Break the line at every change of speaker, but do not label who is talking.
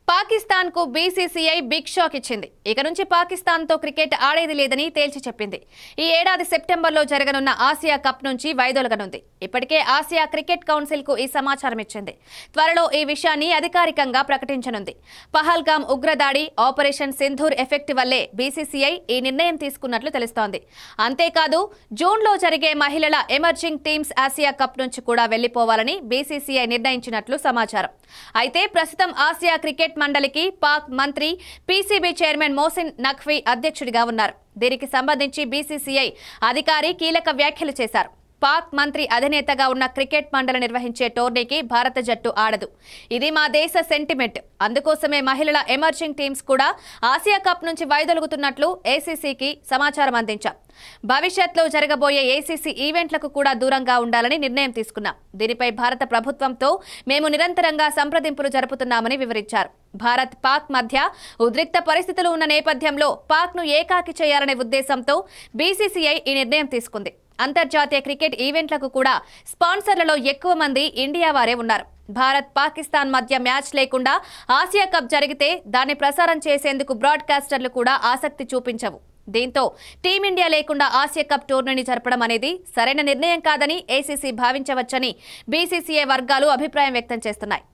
పాకిస్తాన్ కు BCCI big shock ఇచ్చింది. ఇక నుంచి పాకిస్తాన్ తో క్రికెట్ ఆడేది లేదని తేల్చి చెప్పింది. ఈ ఏడాది సెప్టెంబర్లో జరగనున్న ఆసియా కప్ నుంచి వైదొలగనుంది. ఇప్పటికే ఆసియా క్రికెట్ కౌన్సిల్ కు ఈ సమాచారం ఇచ్చింది. త్వరలో ఈ విషయాన్ని అధికారికంగా ప్రకటించనుంది. పహల్గామ్ ఉగ్రదాడి, ఆపరేషన్ సింధూర్ ఎఫెక్ట్ వల్లే బీసీసీఐ ఈ నిర్ణయం తీసుకున్నట్లు తెలుస్తోంది. అంతేకాదు జూన్లో జరిగే మహిళల ఎమర్జింగ్ టీమ్స్ ఆసియా కప్ నుంచి కూడా వెళ్లిపోవాలని బీసీసీఐ నిర్ణయించినట్లు సమాచారం. అయితే ప్రస్తుతం ఆసియా క్రికెట్ మండలికి పాక్ మంత్రి పీసీబీ చైర్మన్ మోసిన్ నఖ్వీ అధ్యక్షుడిగా ఉన్నారు. దీనికి సంబంధించి బీసీసీఐ అధికారి కీలక వ్యాఖ్యలు చేశారు. పాక్ మంత్రి అధినేతగా ఉన్న క్రికెట్ మండలి నిర్వహించే టోర్నీకి భారత జట్టు ఆడదు. ఇది మా దేశ సెంటిమెంట్. అందుకోసమే మహిళల ఎమర్జింగ్ టీమ్స్ కూడా ఆసియా కప్ నుంచి వైదొలుగుతున్నట్లు ఏసీసీకి సమాచారం అందించాం. భవిష్యత్తులో జరగబోయే ఏసీసీ ఈవెంట్లకు కూడా దూరంగా ఉండాలని నిర్ణయం తీసుకున్నాం. దీనిపై భారత ప్రభుత్వంతో మేము నిరంతరంగా సంప్రదింపులు జరుపుతున్నామని వివరించారు. భారత్ పాక్ మధ్య ఉద్రిక్త పరిస్థితులు ఉన్న నేపథ్యంలో పాక్ ను ఏకాకి చేయాలనే ఉద్దేశంతో బీసీసీఐ ఈ నిర్ణయం తీసుకుంది. అంతర్జాతీయ క్రికెట్ ఈవెంట్లకు కూడా స్పాన్సర్లలో ఎక్కువ మంది ఇండియా వారే ఉన్నారు. భారత్ పాకిస్తాన్ మధ్య మ్యాచ్ లేకుండా ఆసియా కప్ జరిగితే దాన్ని ప్రసారం చేసేందుకు బ్రాడ్కాస్టర్లు కూడా ఆసక్తి చూపించవు. దీంతో టీమిండియా లేకుండా ఆసియా కప్ టోర్నీని జరపడం అనేది సరైన నిర్ణయం కాదని ఏసీసీ భావించవచ్చని బీసీసీఐ వర్గాలు అభిప్రాయం వ్యక్తం చేస్తున్నాయి.